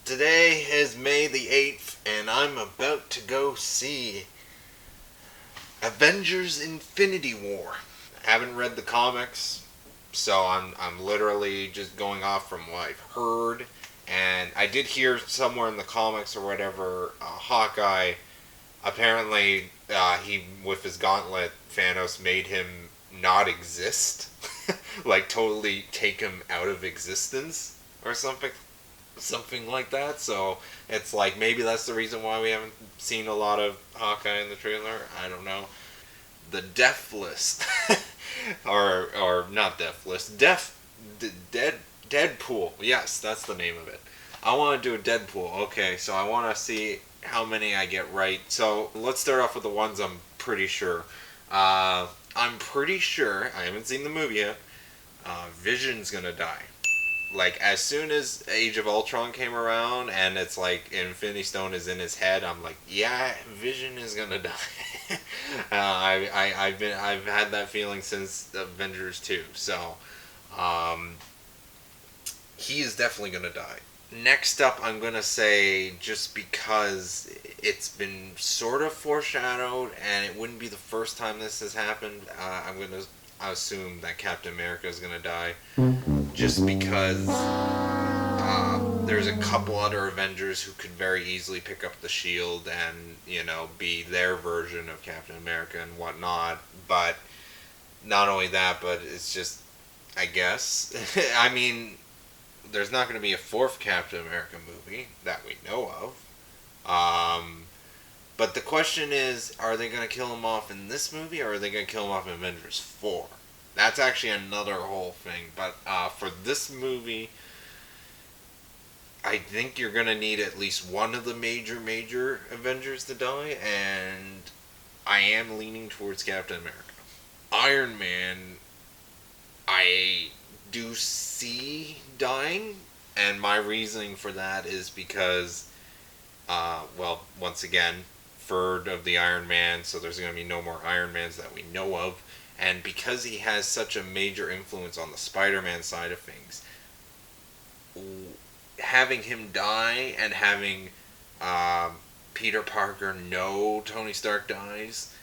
Today is May the 8th, and I'm about to go see Avengers Infinity War. I haven't read the comics, so I'm literally just going off from what I've heard. And I did hear somewhere in the comics or whatever, Hawkeye, apparently, he, with his gauntlet, Thanos made him not exist. Like, totally take him out of existence or something like that. So it's like maybe that's the reason why we haven't seen a lot of Hawkeye in the trailer. I don't know. The Death List, or not Death List, Deadpool. Yes, that's the name of it. I want to do a Deadpool. Okay, so I want to see how many I get right. So let's start off with the ones I'm pretty sure. I'm pretty sure, I haven't seen the movie yet, Vision's gonna die. Like, as soon as Age of Ultron came around and it's like Infinity Stone is in his head, I'm like, yeah, Vision is gonna die. I've had that feeling since Avengers 2. So, um, he is definitely gonna die. Next up, I'm gonna say, just because it's been sort of foreshadowed, and it wouldn't be the first time this has happened. I'm gonna assume that Captain America is gonna die, just because there's a couple other Avengers who could very easily pick up the shield and be their version of Captain America and whatnot. But not only that, but it's just, I guess, I mean, there's not going to be a fourth Captain America movie that we know of. But the question is, are they going to kill him off in this movie, or are they going to kill him off in Avengers 4? That's actually another whole thing. But for this movie, I think you're going to need at least one of the major Avengers to die, and I am leaning towards Captain America. Iron Man, I do see dying, and my reasoning for that is because, well, once again, third of the Iron Man, so there's going to be no more Iron Mans that we know of, and because he has such a major influence on the Spider-Man side of things, having him die and having Peter Parker know Tony Stark dies,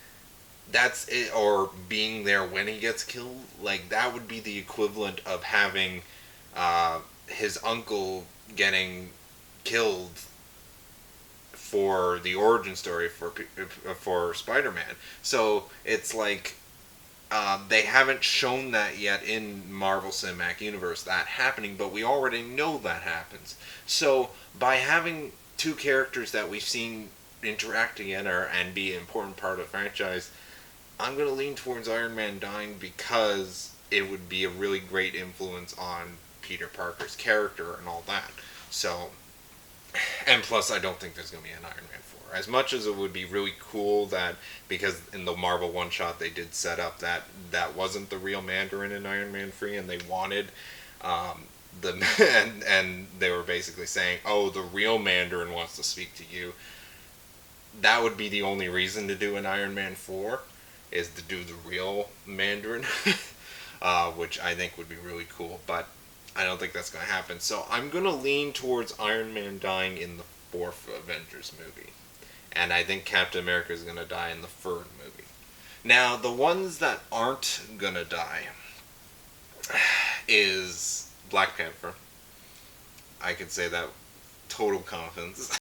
that's it, or being there when he gets killed, like, that would be the equivalent of having his uncle getting killed for the origin story for Spider-Man. So it's like, they haven't shown that yet in Marvel Cinematic Universe, that happening, but we already know that happens. So by having two characters that we've seen interact together and be an important part of the franchise, I'm going to lean towards Iron Man dying because it would be a really great influence on Peter Parker's character and all that. So, and plus, I don't think there's going to be an Iron Man 4. As much as it would be really cool that, because in the Marvel one-shot they did set up that that wasn't the real Mandarin in Iron Man 3, and they wanted the and they were basically saying, oh, the real Mandarin wants to speak to you. That would be the only reason to do an Iron Man 4, is to do the real Mandarin, which I think would be really cool, but I don't think that's going to happen. So I'm going to lean towards Iron Man dying in the fourth Avengers movie, and I think Captain America is going to die in the third movie. Now, the ones that aren't going to die is Black Panther. I could say that total confidence.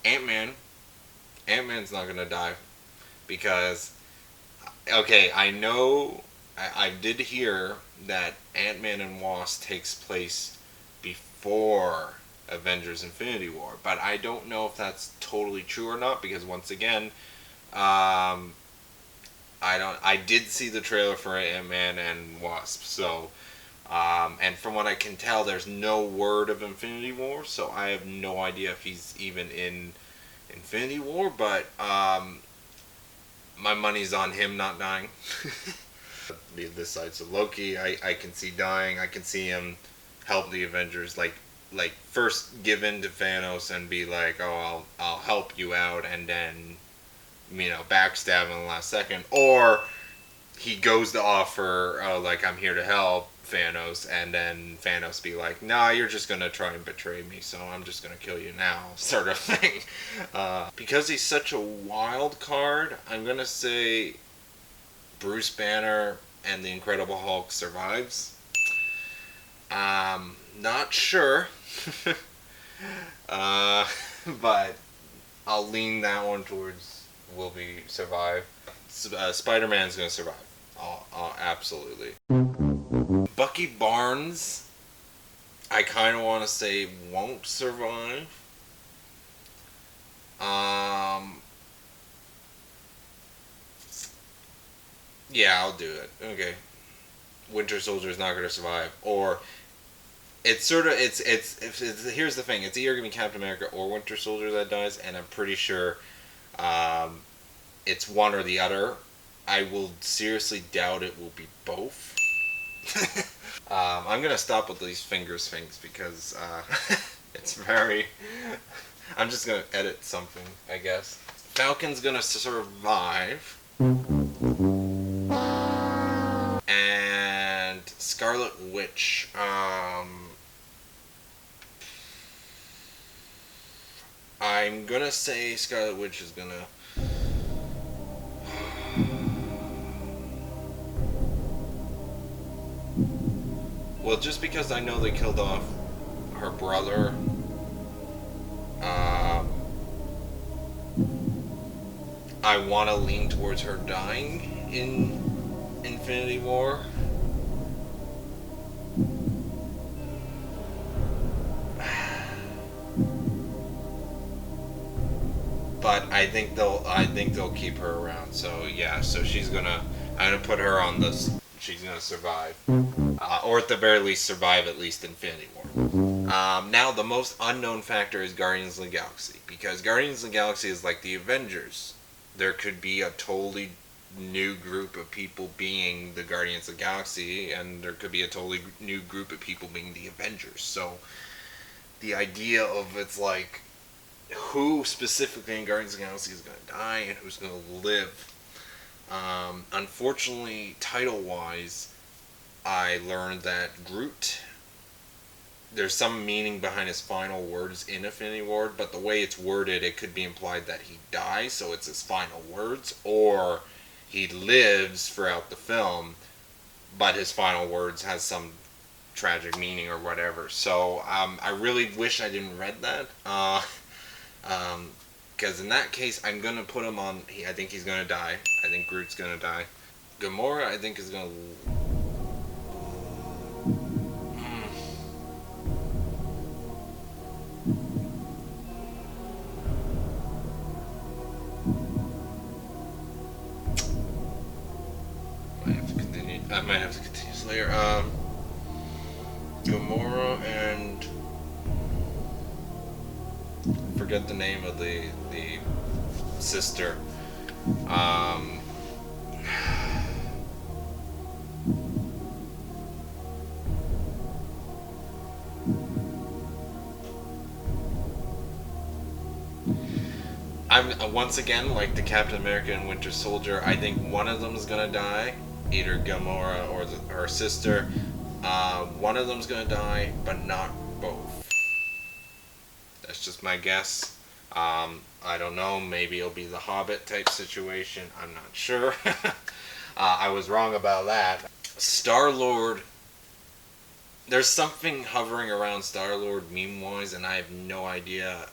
Ant-Man. Ant-Man's not going to die. Because, okay, I know, I did hear that Ant-Man and Wasp takes place before Avengers Infinity War, but I don't know if that's totally true or not, because once again, I did see the trailer for Ant-Man and Wasp, so, and from what I can tell, there's no word of Infinity War, so I have no idea if he's even in Infinity War, but, my money's on him not dying. This side, so Loki, I can see dying. I can see him help the Avengers, like first give in to Thanos and be like, oh, I'll help you out, and then backstab in the last second, or he goes to offer, like, I'm here to help. Thanos, and then Thanos be like, "Nah, you're just gonna try and betray me, so I'm just gonna kill you now," sort of thing. Because he's such a wild card, I'm gonna say Bruce Banner and the Incredible Hulk survives. Not sure, but I'll lean that one towards will be survive. Spider-Man's gonna survive. Absolutely. Bucky Barnes, I kind of want to say won't survive. Yeah, I'll do it. Okay. Winter Soldier is not going to survive, or it's sort of here's the thing: it's either going to be Captain America or Winter Soldier that dies, and I'm pretty sure it's one or the other. I will seriously doubt it will be both. I'm gonna stop with these fingers things because it's very. I'm just gonna edit something, I guess. Falcon's gonna survive, and Scarlet Witch. I'm gonna say Scarlet Witch is gonna. Well, just because I know they killed off her brother, I want to lean towards her dying in Infinity War. But I think they'll keep her around. So yeah, so I'm gonna put her on this. She's gonna survive, or at the very least survive at least Infinity War. Now the most unknown factor is Guardians of the Galaxy, because Guardians of the Galaxy is like the Avengers. There could be a totally new group of people being the Guardians of the Galaxy, and there could be a totally new group of people being the Avengers. So the idea of it's like who specifically in Guardians of the Galaxy is going to die and who's going to live. Unfortunately, title-wise, I learned that Groot, there's some meaning behind his final words in Infinity War, but the way it's worded, it could be implied that he dies, so it's his final words, or he lives throughout the film, but his final words has some tragic meaning or whatever. So I really wish I didn't read that. Because in that case, I'm gonna put him on. I think he's gonna die. I think Groot's gonna die. Gamora, I think, is gonna. I might have to continue this later. Gamora and. Forget the name of the sister. I'm once again like the Captain America and Winter Soldier. I think one of them is gonna die, either Gamora or her sister. One of them's gonna die, but not both. That's just my guess. I don't know. Maybe it'll be the Hobbit type situation. I'm not sure. I was wrong about that. Star-Lord. There's something hovering around Star-Lord meme-wise, and I have no idea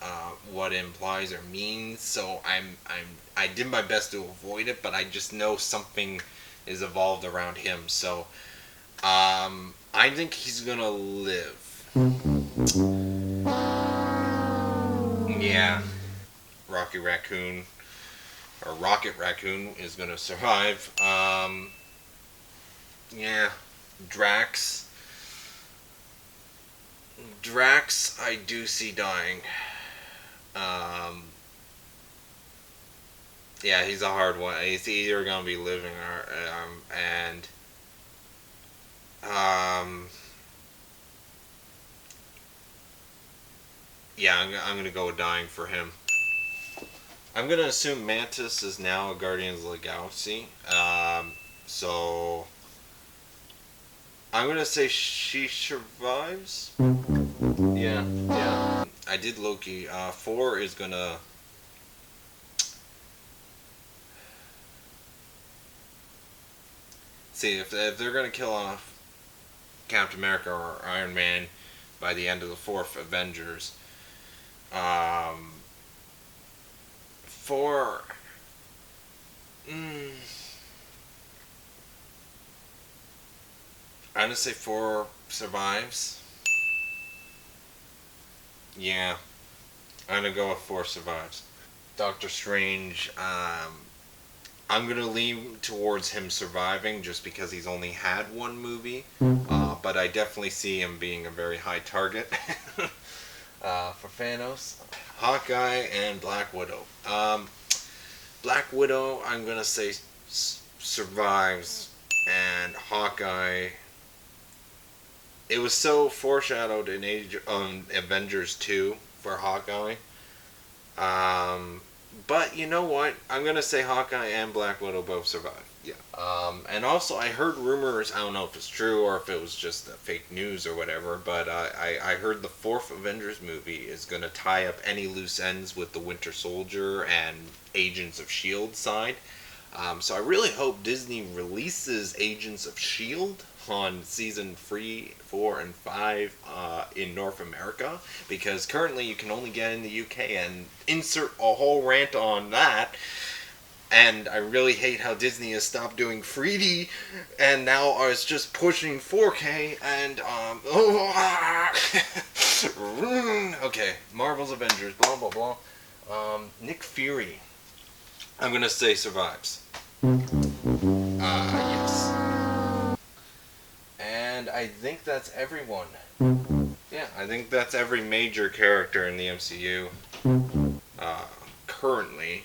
what it implies or means. So I did my best to avoid it, but I just know something is evolved around him. So I think he's gonna live. Yeah. Rocket Raccoon is gonna survive. Yeah. Drax, I do see dying. Yeah, he's a hard one. He's either gonna be living or yeah, I'm gonna go with dying for him. I'm gonna assume Mantis is now a Guardians of the Galaxy. So I'm gonna say she survives. Yeah, yeah. I did Loki. Four is gonna. See, if they're gonna kill off Captain America or Iron Man by the end of the fourth Avengers, um, four. Mm, I'm gonna say four survives. Yeah, I'm gonna go with four survives. Doctor Strange. I'm gonna lean towards him surviving just because he's only had one movie, but I definitely see him being a very high target for Thanos. Hawkeye and Black Widow. Black Widow, I'm gonna say survives, and Hawkeye. It was so foreshadowed in Avengers 2 for Hawkeye. Um, but you know what? I'm gonna say Hawkeye and Black Widow both survive. Yeah. And also, I heard rumors. I don't know if it's true or if it was just fake news or whatever. But I heard the fourth Avengers movie is gonna tie up any loose ends with the Winter Soldier and Agents of Shield side. So I really hope Disney releases Agents of Shield on season 3, 4, and 5 in North America, because currently you can only get in the UK, and insert a whole rant on that. And I really hate how Disney has stopped doing 3D and now is just pushing 4K and okay, Marvel's Avengers, blah blah blah. Nick Fury, I'm gonna say survives. Yes. And I think that's everyone. Yeah, I think that's every major character in the MCU currently.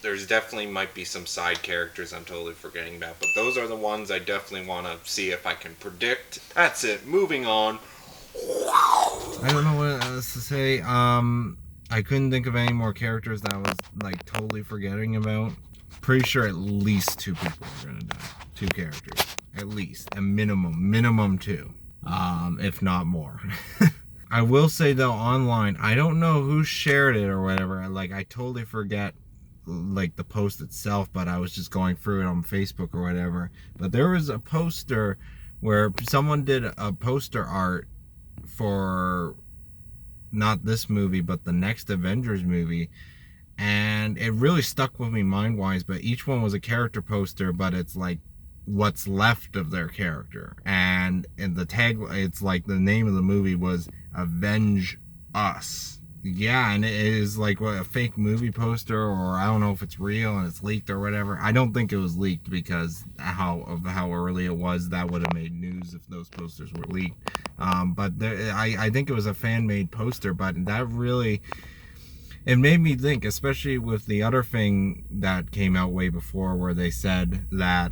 There's definitely might be some side characters I'm totally forgetting about, but those are the ones I definitely want to see if I can predict. That's it. Moving on. I don't know what else to say. I couldn't think of any more characters that I was like totally forgetting about. Pretty sure at least two people are gonna die. Two characters, at least a minimum two, if not more. I will say though, online, I don't know who shared it or whatever. Like I totally forget like the post itself, but I was just going through it on Facebook or whatever. But there was a poster where someone did a poster art for not this movie but the next Avengers movie, and it really stuck with me mind wise. But each one was a character poster, but it's like what's left of their character, and in the tag it's like the name of the movie was Avenge Us. Yeah, and it is like what, a fake movie poster, or I don't know if it's real and it's leaked or whatever. I don't think it was leaked because how early it was, that would have made news if those posters were leaked. But there, I think it was a fan made poster, but that really, it made me think, especially with the other thing that came out way before where they said that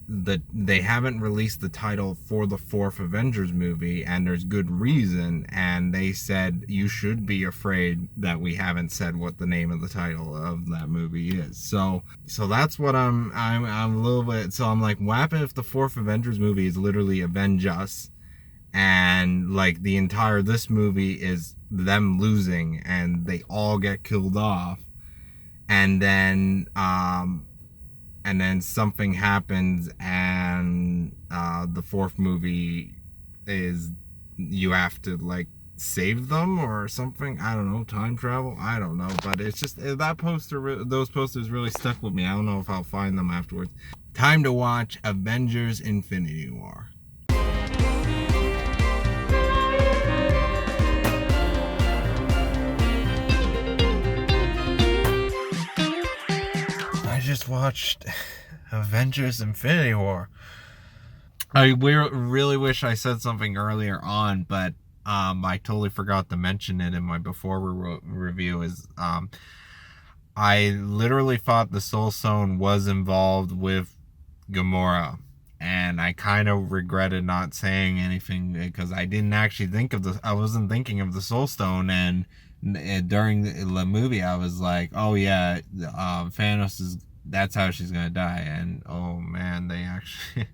that they haven't released the title for the fourth Avengers movie, and there's good reason, and they said you should be afraid that we haven't said what the name of the title of that movie is. So that's what I'm a little bit, so I'm like, what happened if the fourth Avengers movie is literally Avenge Us, and like the entire this movie is them losing and they all get killed off, and then something happens, and the fourth movie is you have to like save them or something. I don't know, time travel. I don't know, but it's just that poster. Those posters really stuck with me. I don't know if I'll find them afterwards. Time to watch Avengers: Infinity War. Just watched Avengers: Infinity War. I really wish I said something earlier on, but I totally forgot to mention it in my before review. Is I literally thought the Soul Stone was involved with Gamora, and I kind of regretted not saying anything because I didn't actually think of I wasn't thinking of the Soul Stone, and during the movie, I was like, oh yeah, Thanos is, that's how she's gonna die. And oh man, they actually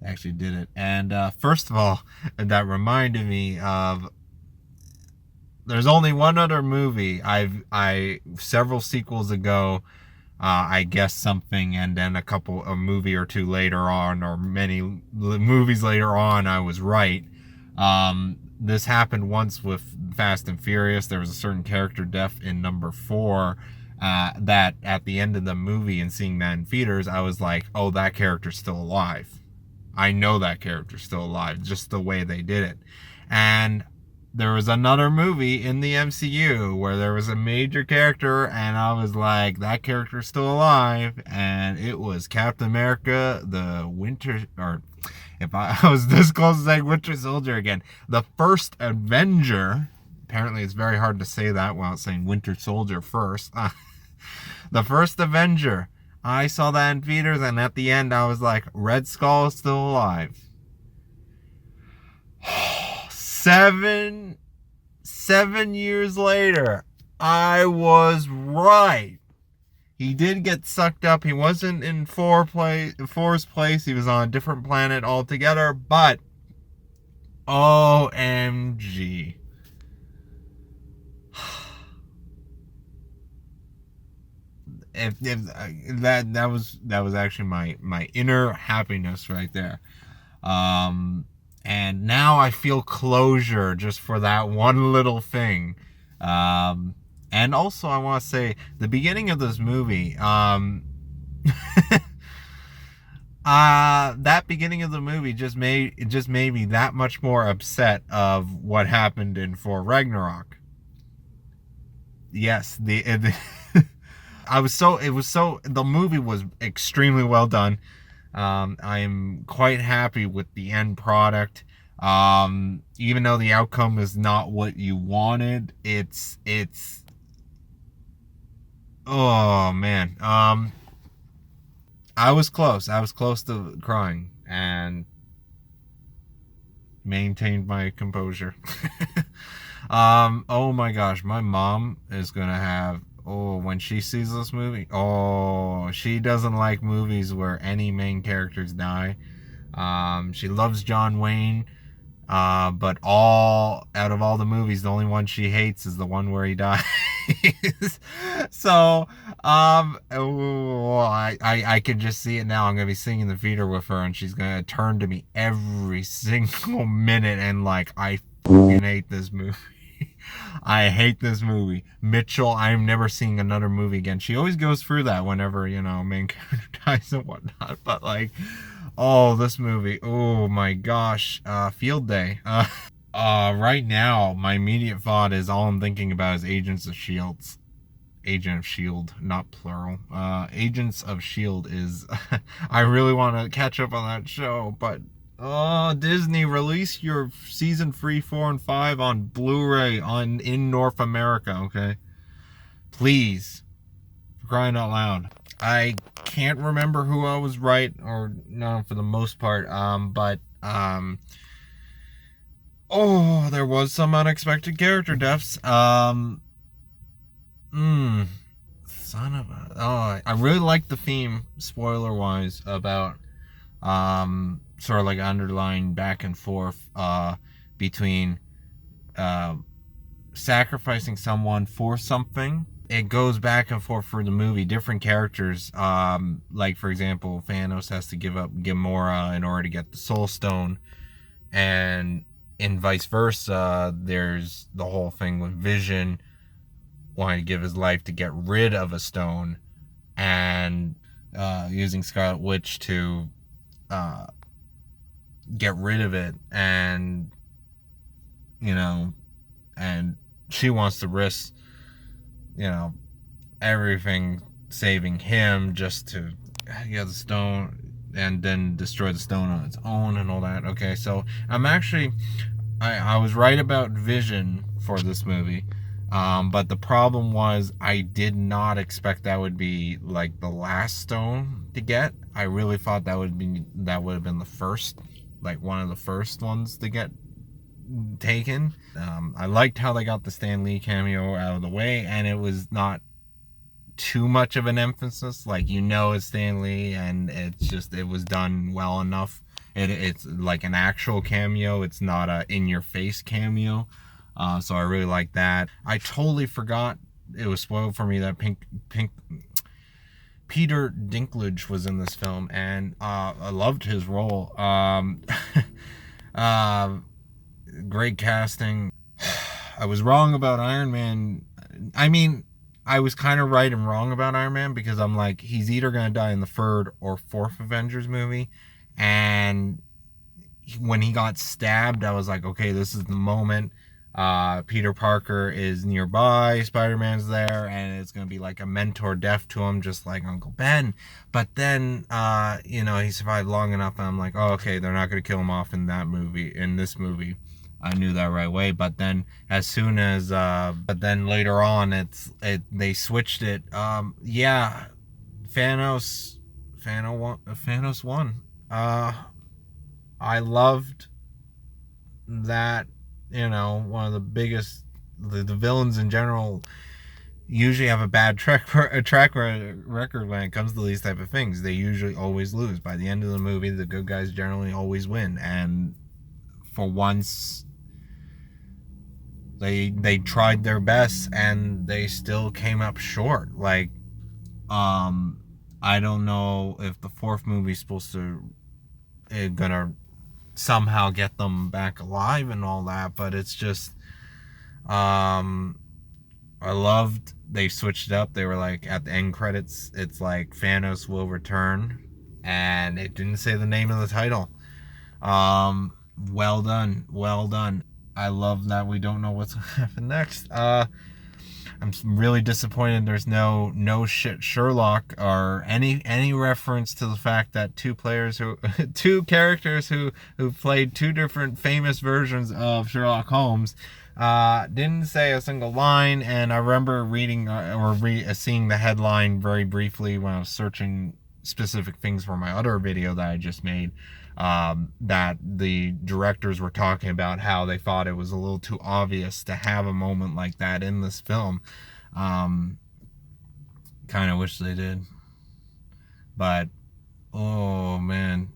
actually did it. And first of all, that reminded me of, there's only one other movie I several sequels ago, I guessed something, and then a movie or two later on, or many movies later on, I was right. This happened once with Fast and Furious. There was a certain character death in number 4, that at the end of the movie and seeing that in theaters, I was like, oh, that character's still alive. I know that character's still alive, just the way they did it. And there was another movie in the MCU where there was a major character, and I was like, that character's still alive, and it was Captain America, the Winter, or if I was this close to saying Winter Soldier again, the first Avenger. Apparently it's very hard to say that without saying Winter Soldier first. The first Avenger. I saw that in theaters, and at the end I was like, Red Skull is still alive. 7 years later, I was right. He did get sucked up. He wasn't in Thor's place. He was on a different planet altogether. But OMG. If that was actually my inner happiness right there. And now I feel closure just for that one little thing. And also I want to say the beginning of this movie, that beginning of the movie just made me that much more upset of what happened in Thor Ragnarok. Yes, the movie was extremely well done. I am quite happy with the end product. Even though the outcome is not what you wanted, it's oh man. I was close to crying and maintained my composure. Oh my gosh, my mom is gonna have, when she sees this movie, she doesn't like movies where any main characters die. She loves John Wayne, but out of all the movies, the only one she hates is the one where he dies. So, I can just see it now. I'm gonna be singing in the theater with her, and she's gonna turn to me every single minute and like, I fucking hate this movie. I hate this movie. Mitchell, I'm never seeing another movie again. She always goes through that whenever, main character dies and whatnot. But like, this movie, oh my gosh, Field Day. Right now, my immediate thought is all I'm thinking about is Agents of Shields. Agent of Shield, not plural. Agents of Shield is, I really want to catch up on that show, but Disney, release your season 3, 4, and 5 on Blu-ray in North America, okay? Please. For crying out loud. I can't remember who I was right or no for the most part, but there was some unexpected character deaths. Son of a... I really like the theme, spoiler-wise, about sort of like underlying back and forth between sacrificing someone for something. It goes back and forth for the movie. Different characters, like for example, Thanos has to give up Gamora in order to get the Soul Stone, and vice versa. There's the whole thing with Vision wanting to give his life to get rid of a stone, and using Scarlet Witch to get rid of it, and and she wants to risk everything saving him just to get the stone and then destroy the stone on its own and all that. Okay, so I was right about Vision for this movie, but the problem was I did not expect that would be like the last stone to get. I really thought that would have been the first, like one of the first ones to get taken. I liked how they got the Stan Lee cameo out of the way, and it was not too much of an emphasis. Like, it's Stan Lee, and it was done well enough. It's like an actual cameo. It's not a in-your-face cameo. So I really like that. I totally forgot. It was spoiled for me that Peter Dinklage was in this film, and I loved his role. Great casting. I was wrong about Iron Man. I mean, I was kind of right and wrong about Iron Man, because I'm like, he's either going to die in the third or fourth Avengers movie. And when he got stabbed, I was like, okay, this is the moment. Peter Parker is nearby, Spider-Man's there, and it's going to be like a mentor death to him, just like Uncle Ben. But then, he survived long enough, and I'm like, oh, okay, they're not going to kill him off in this movie. I knew that right away. But then later on, they switched it. Thanos won. I loved that. One of the biggest, the villains in general usually have a bad track record when it comes to these type of things. They usually always lose. By the end of the movie, the good guys generally always win. And for once, they tried their best, and they still came up short. Like, I don't know if the fourth movie's gonna somehow get them back alive and all that, but it's just, I loved they switched it up. They were like, at the end credits, it's like Thanos will return, and it didn't say the name of the title. Well done. I love that we don't know what's gonna happen next. I'm really disappointed there's no shit Sherlock, or any reference to the fact that two characters who played two different famous versions of Sherlock Holmes didn't say a single line. And I remember reading seeing the headline very briefly when I was searching specific things for my other video that I just made, that the directors were talking about how they thought it was a little too obvious to have a moment like that in this film. Kind of wish they did, but oh man.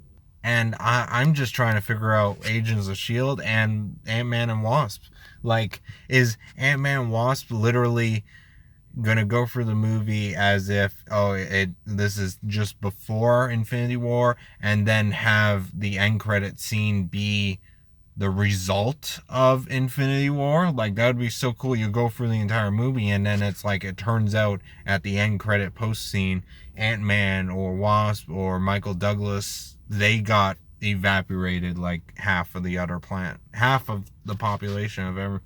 And I'm just trying to figure out Agents of S.H.I.E.L.D. and Ant-Man and Wasp. Like, is Ant-Man and Wasp literally gonna go for the movie as if this is just before Infinity War, and then have the end credit scene be the result of Infinity War? Like, that would be so cool. You go through the entire movie, and then it's like, it turns out at the end credit post scene, Ant-Man or Wasp or Michael Douglas, they got evaporated like half of the other planet, half of the population of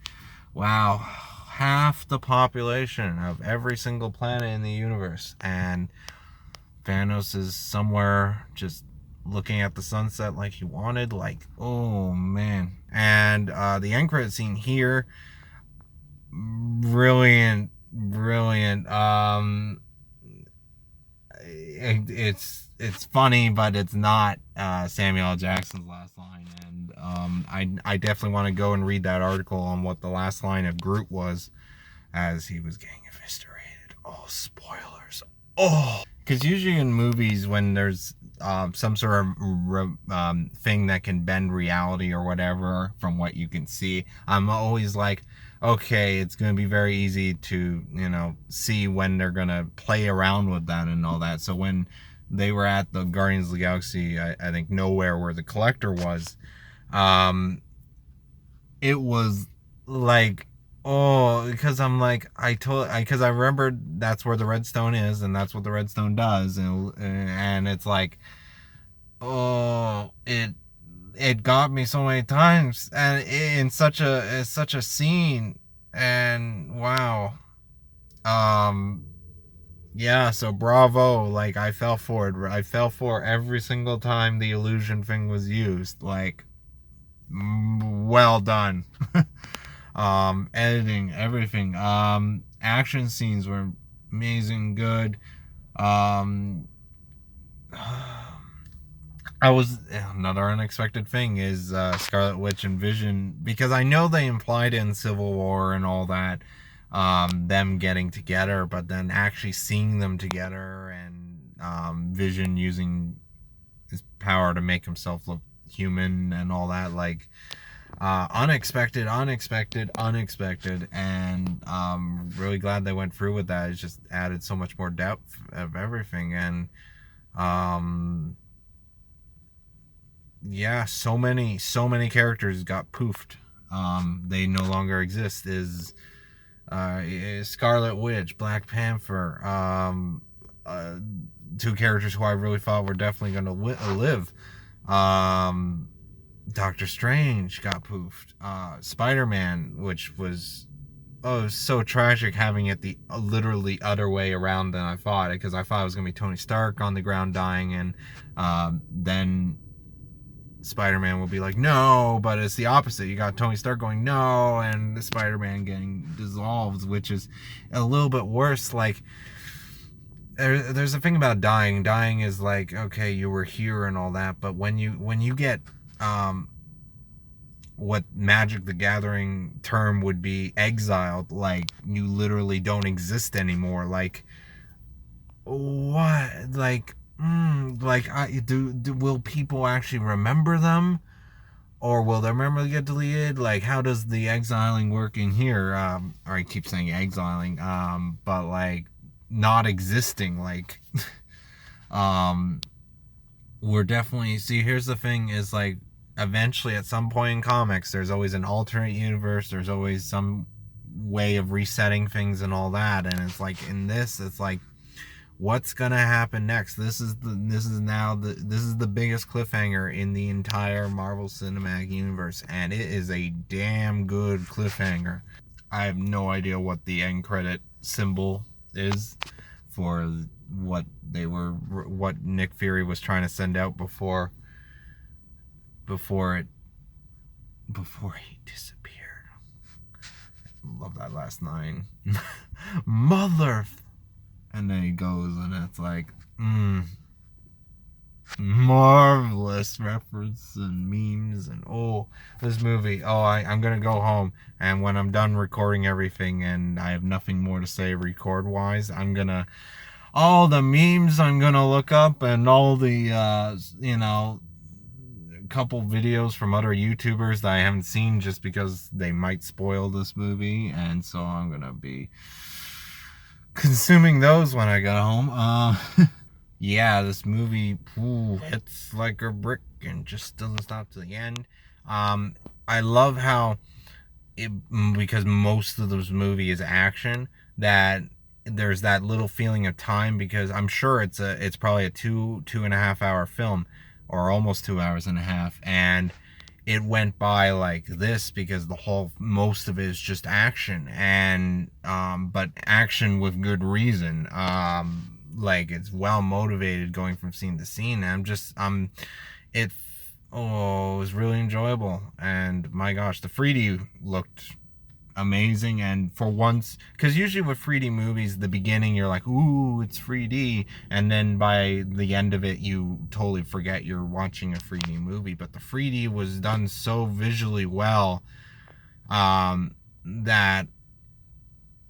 half the population of every single planet in the universe, and Thanos is somewhere just looking at the sunset like he wanted. Like, oh man. And the end credit scene here, brilliant. It's funny, but it's not Samuel L. Jackson's last line. And I definitely want to go and read that article on what the last line of Groot was as he was getting eviscerated. Oh, spoilers. Oh, because usually in movies, when there's some sort of thing that can bend reality or whatever from what you can see, I'm always like, okay, it's going to be very easy to, see when they're going to play around with that and all that. So when they were at the Guardians of the Galaxy, I think Nowhere, where the Collector was, it was like, oh, because I'm like, because I remembered that's where the Redstone is, and that's what the Redstone does, and it's like, oh, it got me so many times, and in such a scene, and wow, yeah, so bravo. Like, I fell for every single time the illusion thing was used. Like, well done. Editing, everything. Action scenes were amazing, good. I I was another unexpected thing is Scarlet Witch and Vision, because I know they implied in Civil War and all that, them getting together, but then actually seeing them together, and Vision using his power to make himself look human and all that, like unexpected, and really glad they went through with that. It just added so much more depth of everything, and um yeah, so many characters got poofed. They no longer exist. Is Scarlet Witch, Black Panther, uh, two characters who I really thought were definitely going to live. Um, Doctor Strange got poofed. Spider-Man, which was so tragic having it the literally other way around than I thought, because I thought it was going to be Tony Stark on the ground dying, and then Spider-Man will be like, no, but it's the opposite. You got Tony Stark going, no, and the Spider-Man getting dissolved, which is a little bit worse. Like, there's a thing about dying. Dying is like, okay, you were here and all that, but when you get what Magic the Gathering term would be exiled, like you literally don't exist anymore. Like, what? Like will people actually remember them, or will their memory get deleted? Like, how does the exiling work in here? Or I keep saying exiling, but like not existing. Like, we're definitely, see. Here's the thing: is like eventually, at some point in comics, there's always an alternate universe. There's always some way of resetting things and all that. And it's like in this, it's like, what's gonna happen next? This is the biggest cliffhanger in the entire Marvel Cinematic Universe, and it is a damn good cliffhanger. I have no idea what the end credit symbol is for what Nick Fury was trying to send out before he disappeared. Love that last line. Mother. And then he goes, and it's like, marvelous reference and memes, and this movie. I'm gonna go home, and when I'm done recording everything, and I have nothing more to say record wise, all the memes I'm gonna look up, and all the couple videos from other YouTubers that I haven't seen, just because they might spoil this movie, and so I'm gonna be consuming those when I get home. Yeah, this movie hits like a brick and just doesn't stop to the end. I love how because most of this movie is action, that there's that little feeling of time, because I'm sure it's probably a 2.5 hour film, or almost 2 hours and a half, and it went by like this because most of it is just action, and but action with good reason. Like, it's well motivated going from scene to scene. It was really enjoyable, and my gosh, the 3D looked amazing. And for once, because usually with 3D movies, the beginning you're like, ooh, it's 3D, and then by the end of it you totally forget you're watching a 3D movie. But the 3D was done so visually well, that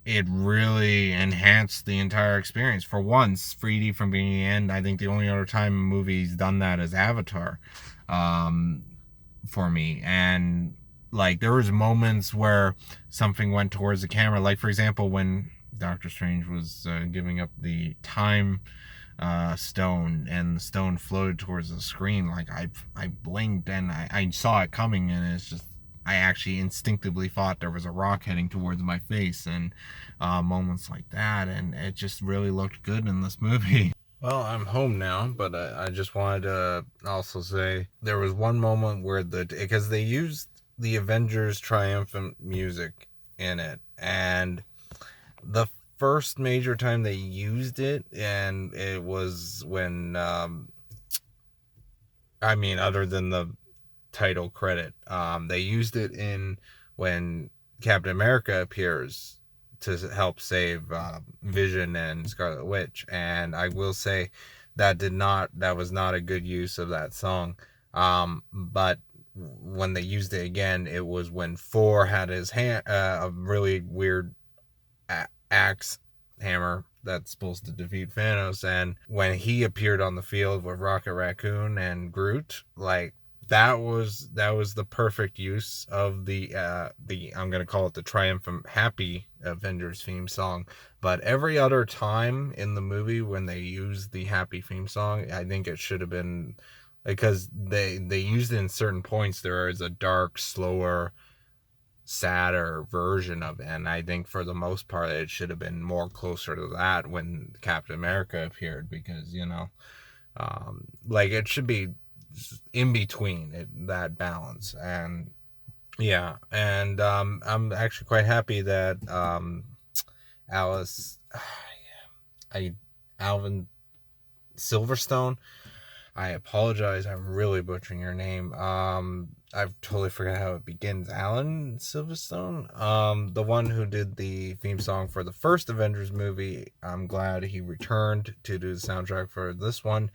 it really enhanced the entire experience. For once, 3D from beginning to end. I think the only other time a movie's done that is Avatar, for me. And like, there was moments where something went towards the camera, like for example when Doctor Strange was giving up the time stone, and the stone floated towards the screen. Like, I blinked, and I saw it coming, and it's just, I actually instinctively thought there was a rock heading towards my face, and moments like that, and it just really looked good in this movie. Well, I'm home now, but I just wanted to also say there was one moment where because they used the Avengers triumphant music in it, and the first major time they used it, and it was when other than the title credit, they used it in when Captain America appears to help save Vision and Scarlet Witch. And I will say that was not a good use of that song. But when they used it again, it was when Thor had his hand, a really weird axe hammer that's supposed to defeat Thanos, and when he appeared on the field with Rocket Raccoon and Groot, like that was the perfect use of the I'm gonna call it the triumphant happy Avengers theme song. But every other time in the movie when they use the happy theme song, I think it should have been, because they used it in certain points. There is a dark, slower, sadder version of it, and I think for the most part it should have been more closer to that when Captain America appeared, because like it should be in between that balance. And yeah, and I'm actually quite happy that Alice I Alvin Silverstone, I apologize, I'm really butchering your name. I've totally forgot how it begins. Alan Silverstone, the one who did the theme song for the first Avengers movie. I'm glad he returned to do the soundtrack for this one,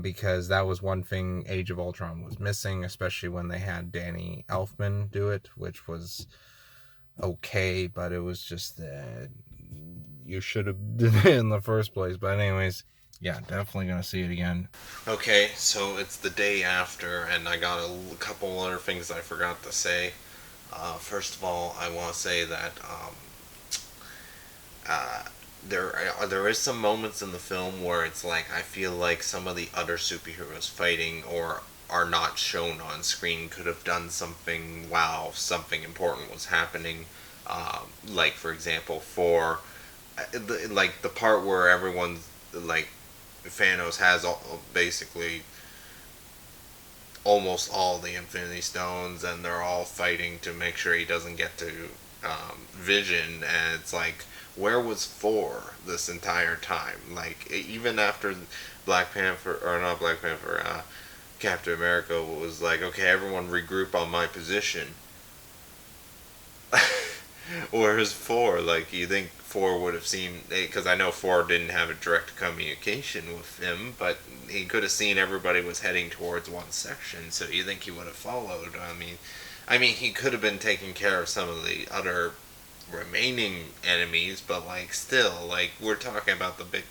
because that was one thing Age of Ultron was missing, especially when they had Danny Elfman do it, which was okay, but it was just you should have did it in the first place. But anyways, yeah, definitely gonna see it again. Okay, so it's the day after, and I got a couple other things I forgot to say. First of all, I want to say that uh, there is some moments in the film where it's like I feel like some of the other superheroes fighting or are not shown on screen could have done something while something important was happening. Like for example, for like the part where everyone's like Thanos has basically almost all the Infinity Stones, and they're all fighting to make sure he doesn't get to Vision. And it's like, where was Thor this entire time? Like even after Black Panther, or not Black Panther, Captain America was like, okay, everyone regroup on my position. Whereas Thor, like, you think Thor would have seen, because I know Thor didn't have a direct communication with him, but he could have seen everybody was heading towards one section, so you think he would have followed. I mean, he could have been taking care of some of the other remaining enemies, but like, still, like, we're talking about the big.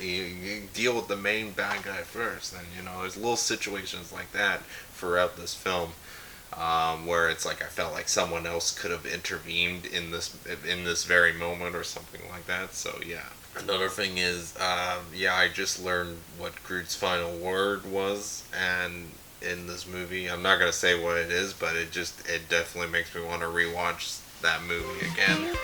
You deal with the main bad guy first, and there's little situations like that throughout this film, where it's like I felt like someone else could have intervened in this very moment or something like that. So yeah. Another thing is, yeah, I just learned what Groot's final word was, and in this movie, I'm not gonna say what it is, but it definitely makes me want to rewatch that movie again.